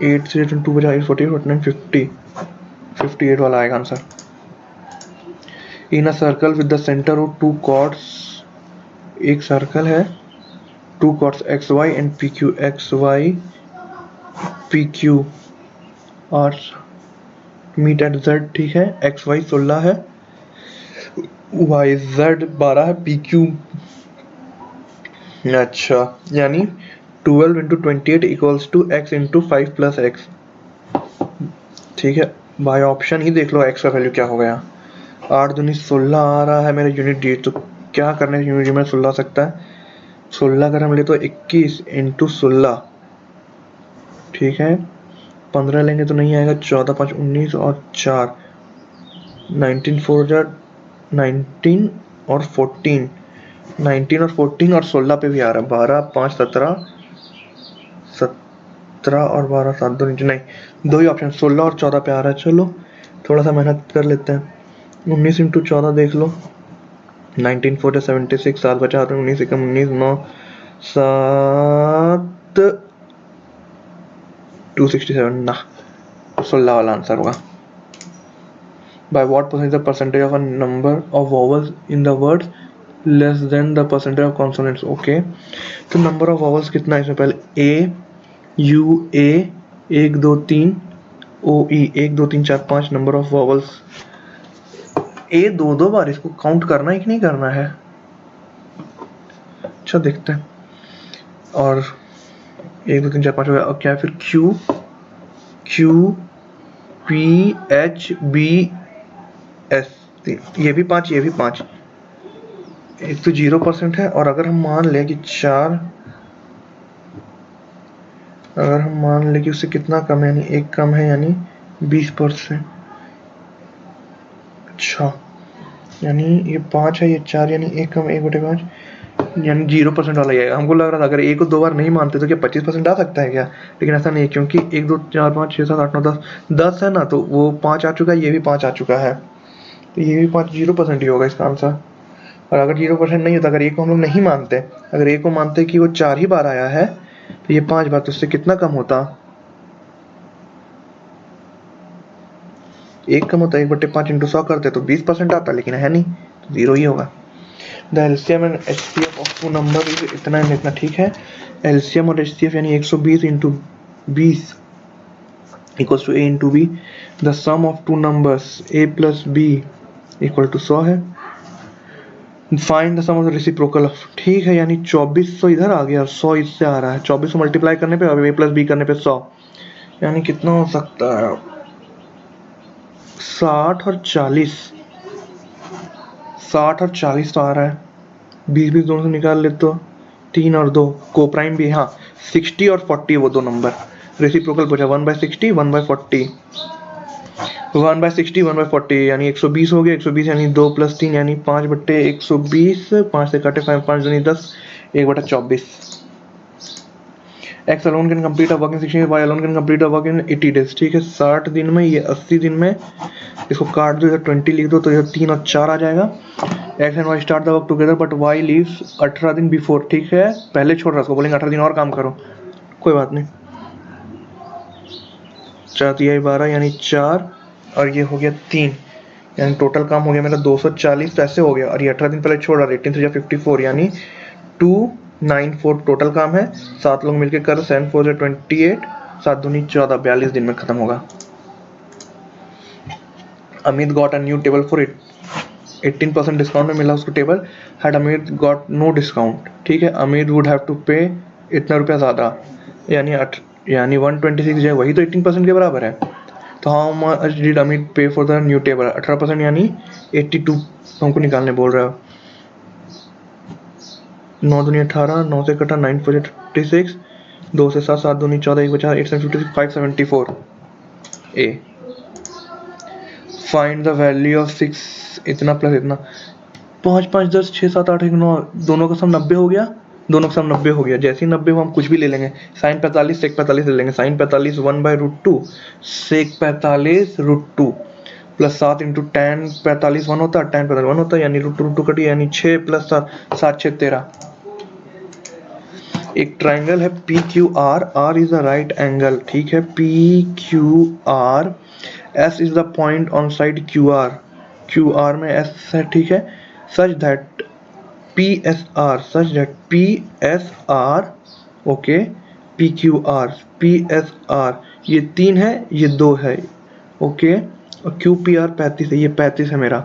एट से 2 बजा 48 49 50 58 वाला आएगा answer. In a circle with the centre of 2 chords, एक सर्कल है 2 chords X Y and P Q, X Y P Q और मीट एट जेड। ठीक है, एक्स वाई 16 है, वाई जेड 12 है, पी क्यू। अच्छा, यानी 12 into 28 equals to X into 5 plus X. ठीक है भाई, ऑप्शन ही देख लो एक्स का वैल्यू क्या हो गया। 8 दूनी 16 आ रहा है मेरा यूनिट डी, तो क्या करने से यूनिट में 16 सकता है। 16 अगर हम ले तो 21 इंटू 16। ठीक है, 15 लेंगे तो नहीं आएगा, 14 5 19 और 4 19 4 19 और 14 19 और 14 और 16 पे भी आ रहा है। 12 5 17 17 और 12 7 2 नहीं, दो ही ऑप्शन 16 और 14 पे आ रहा है। चलो थोड़ा सा मेहनत कर लेते हैं। 19 इंटू 14 देख लो, 19 4 76, 7 बचा, 19 एकम 19 9 7 267 ना, 16 वाला आंसर होगा। By what percentage of a number of vowels in the words less than the percentage of consonants? Okay, तो number of vowels कितना है इसमें, पहले A U A 1 2 3 O E 1 2 3 4 5 number of vowels. ए दो बार इसको काउंट करना है कि नहीं करना है, अच्छा देखते हैं। और 1 2 3 4 5 हो गया, और क्या है फिर Q Q P H B S, ये भी 5 ये भी 5। एक तो 0% है, और अगर हम मान लें कि 4, अगर हम मान लें कि उससे कितना कम है, यानी एक कम है, यानी 20%। अच्छा, यानी ये 5 है, ये 4, यानी एक कम 1/5, यानी 0% वाला ही आएगा। हमको लग रहा था अगर ए को 2 बार नहीं मानते तो क्या 25% आ सकता है क्या, लेकिन ऐसा नहीं है, क्योंकि 1 2 4 5 6 7 8 9 10 10 है ना, तो वो 5 आ चुका है, ये भी 5 आ चुका है, तो ये भी 5 0% ही होगा इसका आंसर। और अगर 0% नहीं होता, अगर ए को हम लोग नहीं मानते, अगर ए को मानते कि वो 4 ही बार आया है, तो ये 5 बार, तो उससे कितना कम होता, एक कम होता, 1/5 इंटू 100 करते तो 20% आता, लेकिन है नहीं, तो 0 ही होगा। The LCM and HCF of two number is इतना एंड इतना। ठीक है, एलसीएम और एचसीएफ यानी 120 into 20 equals to A into B. The sum of two numbers A plus B equal to 100 है। Find the sum of the reciprocal. ठीक है, यानी 2400 इधर आ गया और 100 इससे आ रहा है। 2400 मल्टीप्लाई करने पे और ए प्लस बी करने पे 100, यानी कितना हो सकता है, 60 और 40, 60 और 40 तो आ रहा है। 20 दोनों से निकाल ले तो 3 और 2 को प्राइम भी, हाँ 60 और 40 वो दो नंबर। रेसिप्रोकल बचा 1/60 1/40, 1/60 1/40 यानी 120 हो गया। 120 यानी 2 + 3 यानी 5/120, 5 से काटे 5 दूनी 10, 1/24। X alone can complete a work in 60 days, Y alone can complete a work in 80 days। ठीक है, 60 दिन में, ये 80 दिन में, इसको काट दो, इधर 20 लिख दो, तो इधर 3 और 4 आ जाएगा। X and Y start the work together but Y leaves 18 दिन before। ठीक है, पहले छोड़ रहा, उसको बोलेंगे 18 दिन और काम करो, कोई बात नहीं। 4 12 यानी 4, और ये हो गया 3, यानी टोटल काम हो गया मेरा 240 पैसे हो गया, और ये 18 दिन पहले छोड़ रहा, 18 3 54 यानी 294 टोटल काम है। 7 लोग मिलकर कर, 7 4 28, 7 दूनी 14, 42 दिन में खत्म होगा। Amit got a new table for 18% discount में मिला उसको table. Had Amit got no discount. ठीक है, अमित वुड हैव टू पे इतना रुपया ज़्यादा, यानी यानी 126 जो है वही तो 18% के बराबर है। तो हाउ मच डिड अमित पे फॉर द न्यू टेबल, 18% यानी 82 हमको निकालने बोल रहा है। 9 दूनी 18, 9 से कटा 9 4 36, 2 से 7, 7 दूनी 14, 1 बचा 856, 574। ए फाइंड द वैल्यू ऑफ 6 इतना प्लस इतना, 5 5 10 6 7 8 1 9, दोनों का सम 90 हो गया, दोनों का सम 90 हो गया। जैसे ही 90 हो हम कुछ भी ले लेंगे, साइन 45 सेक 45 ले लेंगे, साइन 45 1/√2 सेक 45 √2 प्लस 7 इंटू tan 45 1 होता है, tan 45 1 होता है, यानी √2 कटिए, यानी 6 प्लस 7 7 6 13। एक ट्राइंगल है P Q R, R is the right angle, ठीक है, P Q R, S is the point on side Q R, Q R में एस है, ठीक है, such that P S R, such that P S R, okay, P Q R, P S R, ये 3 है, ये 2 है, okay, और Q P R 35 है, ये 35 है मेरा।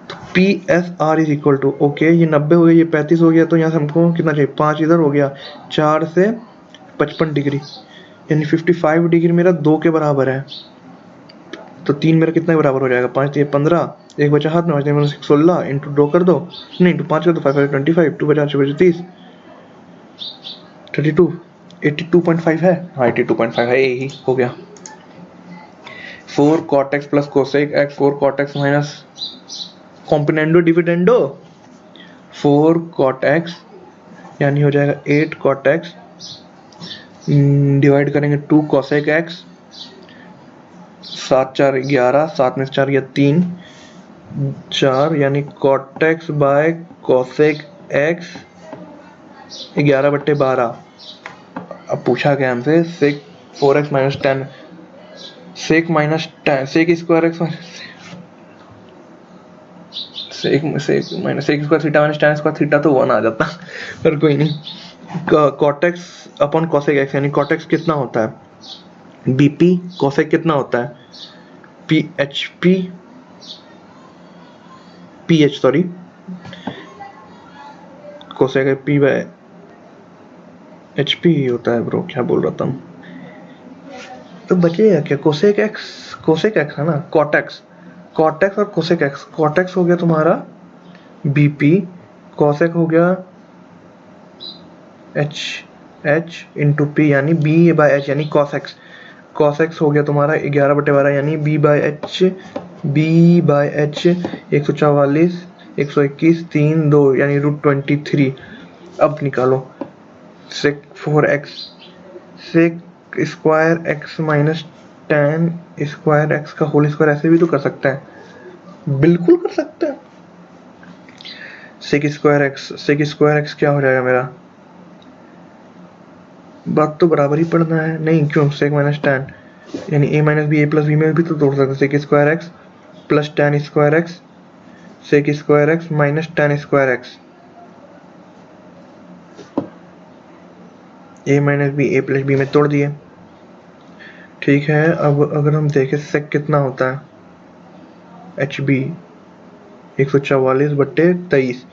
तो P S R is equal to, okay, ये 90 हो गया, ये 35 हो गया, तो यहाँ से हमको कितना चाहिए, 5 इधर हो गया, 4 से 55 डिग्री, यानी 55 डिग्री मेरा 2 के बराबर है। तो 3 मेरा कितना के बराबर हो जाएगा, 5 3 15, एक बचा हाथ में, 5 3 16 इंटू 2 कर दो, नहीं इंटू 5 कर दो, 5 5 25, 2 बचा 6 बचा 30, 32, 82.5 है, हाँ 82.5 है, यही हो गया। 4 cot x plus cosec x, 4 cot x minus componendo dividendo, 4 cot x यानी हो जाएगा 8 cot x, डिवाइड करेंगे 2 cosec x, 7 4 11, 7 में 4 या 3 4, यानी cot x by cosec x 11/12। अब पूछा गया हमसे sec 4x minus 10, sec minus 10 sec square x sec minus sec square theta minus tan square theta तो 1 आ जाता, पर कोई नहीं। cot x upon cosec x, यानी cot x कितना होता है bp, cosec कितना होता है php, ph sorry, cosec p by hp होता है ब्रो, क्या बोल रहा था। तो बचेगा क्या, cosec x है ना, cot x और cosec x हो गया तुम्हारा bp, cosec हो गया h इंटू पी, यानी b बाय h, यानी cos x हो गया तुम्हारा 11/12, यानी b बाय h 144 121 3 2, यानी √23। अब निकालो sec 4x, sec square x minus tan square x का होल स्क्वायर, ऐसे भी तो कर सकते हैं, बिल्कुल कर सकते हैं। sec स्क्वायर x क्या हो जाएगा मेरा, बात तो बराबर ही पढ़ना है, नहीं क्यों, sec माइनस tan, यानी a minus B, a plus B में भी तो तोड़ सकते हैं, sec square x plus tan square x, sec square x minus tan square x, a minus B a plus B में तोड़ दिए, ठीक है। अब अगर हम देखें sec कितना होता है H B 144/23,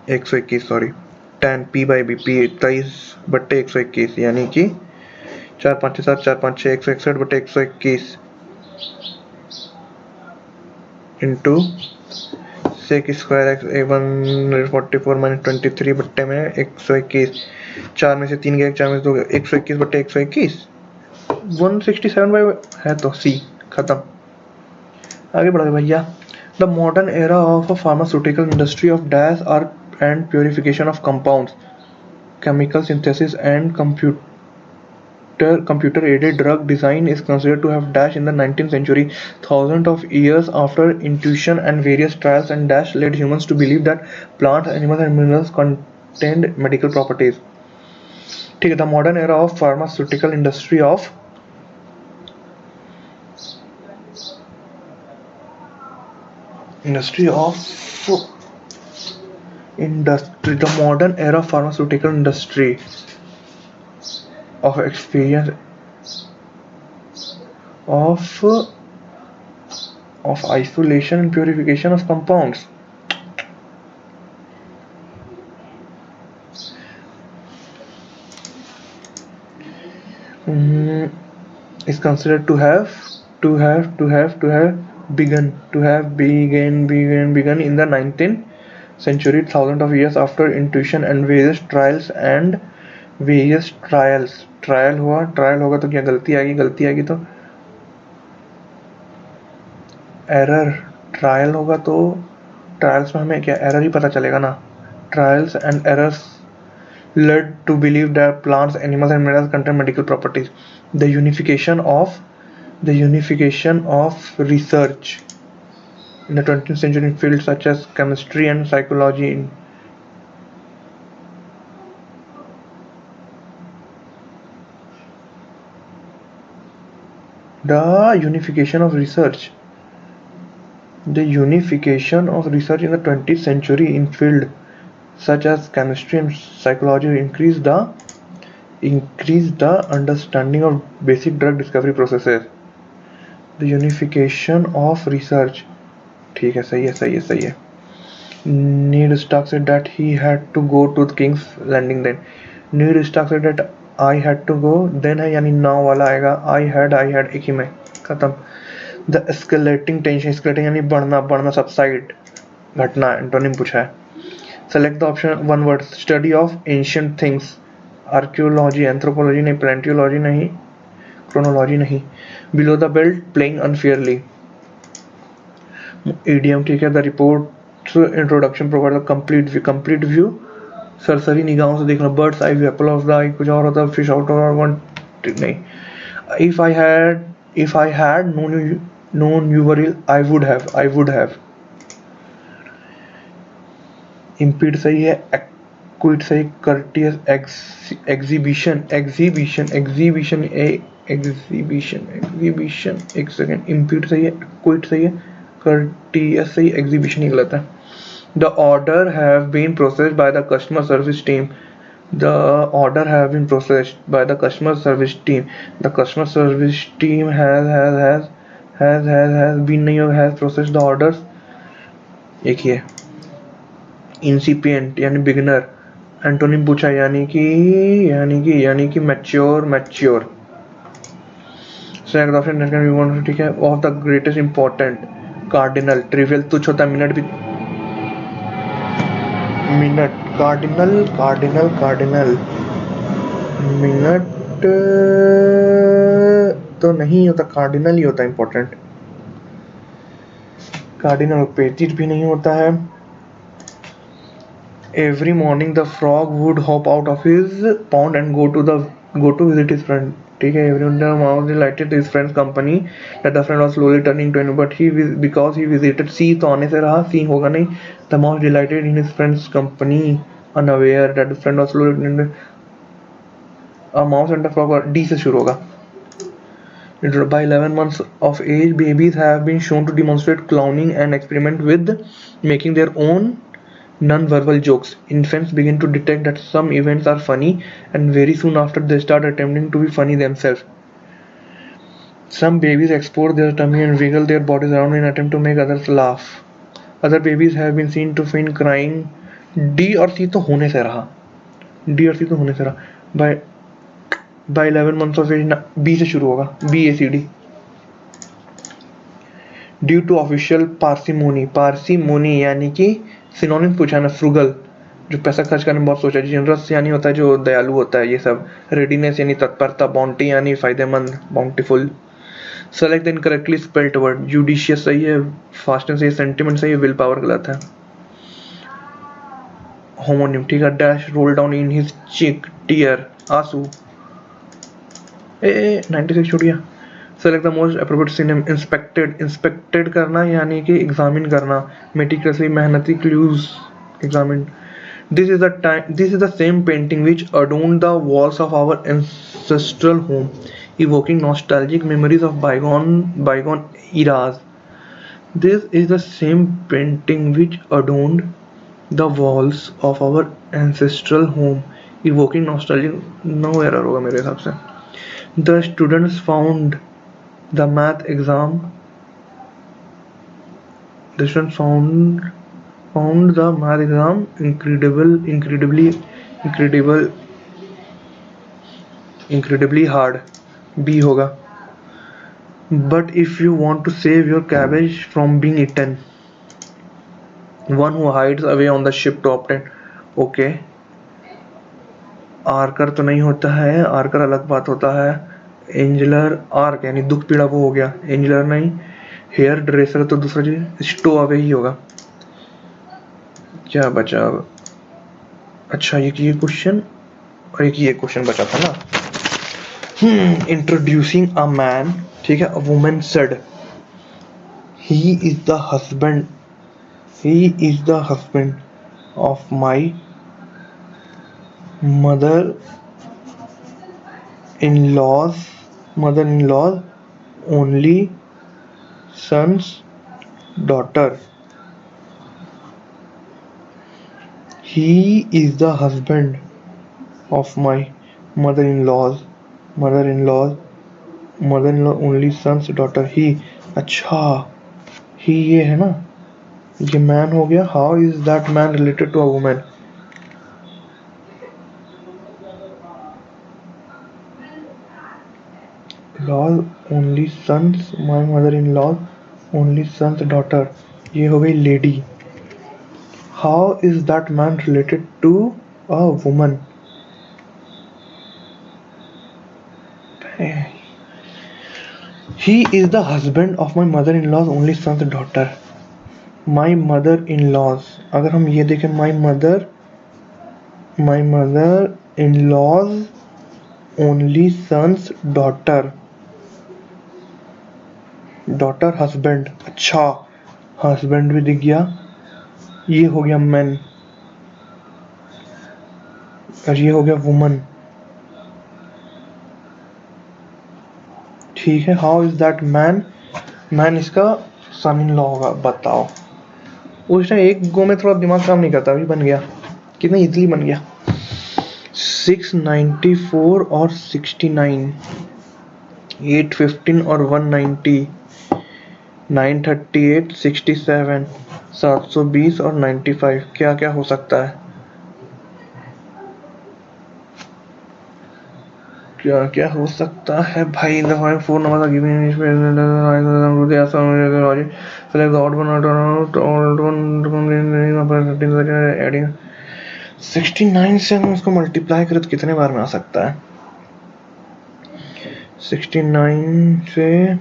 121 sorry, tan p by B P 23/121, यानी कि 4 5 7 4 5 6 161/121 into sec square X 144 minus 23 बट्टे में 121, 4 में से 3 गया, 4 में से 2 गया, 121/121 167 है, तो सी खत्म। आगे बढ़े भैया। The modern era of a pharmaceutical industry of dash R and purification of compounds, chemical synthesis and computer aided drug design is considered to have dash in the 19th century. Thousands of years after intuition and various trials and dash led humans to believe that plants, animals and minerals contained medical properties. ठीक है, the modern era of pharmaceutical industry of the modern era of pharmaceutical industry of experience of isolation and purification of compounds. is considered to have begun in the 19th century, thousands of years after intuition and various trials. Trial होगा तो क्या गलती आएगी तो error, trial होगा तो trials में हमें क्या एरर ही पता चलेगा ना. Trials and errors led to believe that plants, animals, and minerals contain medical properties. The unification of research in the 20th century in fields such as chemistry and psychology. The unification of research in the 20th century in fields such as chemistry and psychology increased the understanding of basic drug discovery processes. The unification of research. ठीक है, सही है. Ned Stark said that he had to go to the King's Landing then. Ned Stark said that I had to go then है यानी now वाला आएगा. I had एक ही में खत्म. The escalating tension यानी बढ़ना subside घटना. एंटोनिम पूछा है. Select the option one word. Study of ancient things. Archaeology, anthropology नहीं, paleontology नहीं, chronology नहीं. Below the belt, playing unfairly. Idiom ठीक है. The report's introduction provide a complete view. सरसरी निगाहों से देखना. Bird's eye view, apple of the eye, कुछ और होता है. Fish out of one नहीं. If I had known you were ill, I would have. Impede सही है. Quit सही. Courteous, exhibition एक सेकेंड. Impede सही है. Quit सही है. Courteous सही. Exhibition ही गलत है. The order have been processed by the customer service team. The order have been processed by the customer service team. The customer service team has been नहीं होगा. Has processed the orders. एक ही है. Incipient यानी beginner. Antonym पूछा यानी कि mature. Second option ठीक है. Of the greatest important. Cardinal. Trivial तुच्छ होता है. मिनट कार्डिनल मिनट तो नहीं होता. कार्डिनल ही होता है इंपॉर्टेंट. कार्डिनल पेचिट भी नहीं होता है. Every morning the frog would hop out of his pond and go to visit his friend. ठीक है. Every morning the mouse delighted his friend's company that the friend was slowly turning to him, but because he visited C तो आने से रहा. C होगा नहीं. The mouse delighted in his friend's company, unaware that the friend was slowly turning. A mouse and the frog और D से शुरू होगा. By 11 months of age, babies have been shown to demonstrate clowning and experiment with making their own non-verbal jokes. Infants begin to detect that some events are funny, and very soon after they start attempting to be funny themselves. Some babies export their tummy and wiggle their bodies around in an attempt to make others laugh. Other babies have been seen to feign crying. D और C तो होने से रहा. By 11 months of age, B से शुरू होगा. BACD. Due to official parsimony यानी कि सिनोनिम पूछा ना. फ्रूगल जो पैसा खर्च करने में बहुत सोचा. जनरस यानी होता है जो दयालु होता है. ये सब. रेडीनेस यानी तत्परता. बाउंटी यानी फायदेमंद. Bountiful. Select the incorrectly spelled word. Judicious सही है. फास्टनेस सही है. सेंटिमेंट सही है. विल पावर गलत है. होमोनिम ठीक है. Dash roll down in his cheek. Tear आंसू. 96 छूट गया. Select the most appropriate synonym. Inspected करना यानी कि एग्जामिन करना. मेटिकुलसली मेहनती. Close examine. This is the same painting which adorned the walls of our ancestral home, evoking nostalgic memories of bygone eras. This is the same painting which adorned the walls of our ancestral home, evoking nostalgic. No error होगा मेरे हिसाब से. The students found the math exam incredibly hard. B होगा। But if you want to save your cabbage from being eaten, one who hides away on the ship to obtain. Okay, archer तो नहीं होता है, आर्कर अलग बात होता है। एंजलर, arc यानी दुख पीड़ा वो हो गया, एंजलर नहीं। हेयर ड्रेसर तो दूसरा चीज, स्टो अवे ही होगा। क्या बचा अब? अच्छा ये क्वेश्चन और एक ये क्वेश्चन बचा था ना। इंट्रोड्यूसिंग अ मैन, ठीक है, अ woman said he is the husband, he is the husband of my mother in law's only son's daughter. He is the husband of my mother-in-law's mother-in-law only son's daughter. He, अच्छा ही ये है ना, ये man हो गया। How is that man related to a women? Law's only sons, my mother in law only sons daughter, ये हो गई lady. How is that man related to a woman? He is the husband of my mother-in-law's only son's daughter. My mother-in-law's, अगर हम ये देखें my mother-in-law's only son's daughter, daughter husband, अच्छा husband भी दिख गया, ये हो गया man और ये हो गया woman, ठीक है। How is that man, man इसका सन इन लॉ होगा, बताओ। उस टाइम एक गो में थोड़ा दिमाग काम नहीं करता, अभी बन गया, कितना इजीली बन गया। 694 और 69, 815 और 190, 938, 67, 720 और 95, क्या क्या हो सकता है? क्या क्या हो सकता है भाई? The five four number are given in select the odd one out odd one adding 69 से हम उसको मल्टीप्लाई करें तो कितने बार में आ सकता है? 69 से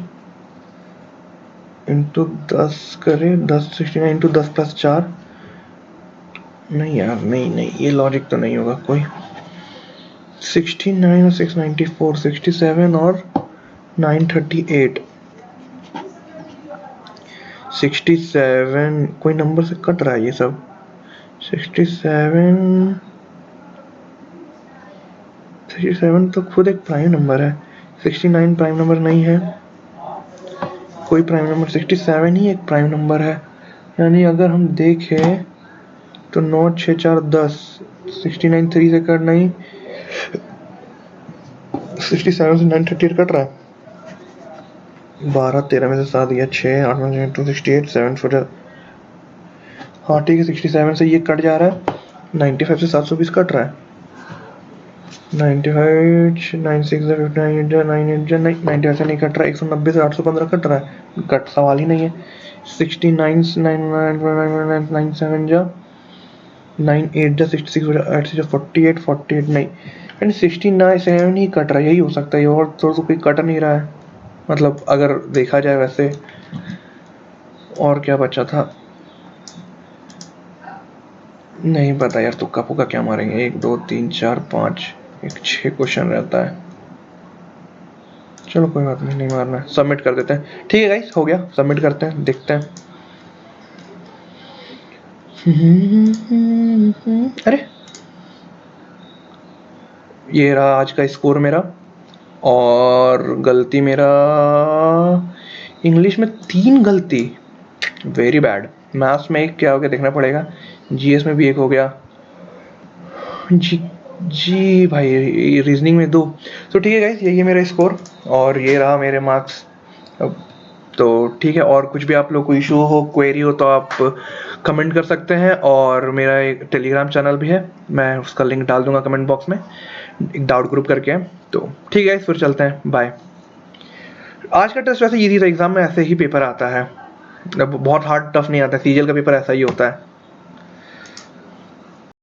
इंटू 10 करें, 10 69 इंटू 10 प्लस 4, नहीं यार नहीं नहीं, ये लॉजिक तो नहीं होगा कोई। 69 और 694, 67 और 938, 67 कोई नंबर से कट रहा है ये सब। 67 तो खुद एक प्राइम नंबर है, 69 प्राइम नंबर नहीं है, कोई प्राइम नंबर 67 ही एक प्राइम नंबर है। यानी अगर हम देखें तो 9 6 4 10, 69 3 से कट नहीं, 67 से 938 कट रहा है, 12 13 में से 7 गया, 6 8 में 2 68 7 4, हाँ ठीक है, 67 से ये कट जा रहा है, 95 से 720 कट रहा है, 95 9 6 59 9 8 90 से नहीं कट रहा है, 190 से 815 कट रहा है, कट सवाल ही नहीं है। 69 9 7 जा 9 8 जा 66 8 से 48 48 नहीं, यानी 69 ही कट रहा है, यही हो सकता है, और तो कोई कट नहीं रहा है, मतलब अगर देखा जाए वैसे। और क्या बचा था? नहीं पता यार, तुक्का पुक्का क्या मारेंगे, 1 2 3 4 5, एक 6 क्वेश्चन रहता है। चलो कोई बात नहीं, नहीं मारना है, सबमिट कर देते हैं। ठीक है गाइस, हो गया, सबमिट करते हैं, देखते हैं। अरे ये रहा आज का स्कोर मेरा, और गलती मेरा इंग्लिश में 3 गलती, वेरी बैड। मैथ्स में एक क्या हो गया देखना पड़ेगा, जीएस में भी एक हो गया, जी जी भाई रीजनिंग में 2। तो ठीक है गाइस, यही है मेरा स्कोर और ये रहा मेरे मार्क्स। अब तो ठीक है, और कुछ भी आप लोग को इशू हो, क्वेरी हो, तो आप कमेंट कर सकते हैं, और मेरा एक टेलीग्राम चैनल भी है, मैं उसका लिंक डाल दूंगा कमेंट बॉक्स में। एक डाउट ग्रुप करके। तो ठीक है, फिर चलते हैं, बाय। आज का टेस्ट वैसे इजी था, एग्जाम में ऐसे ही पेपर आता है, अब बहुत हार्ड टफ नहीं आता, सीजीएल का पेपर ऐसा ही होता है।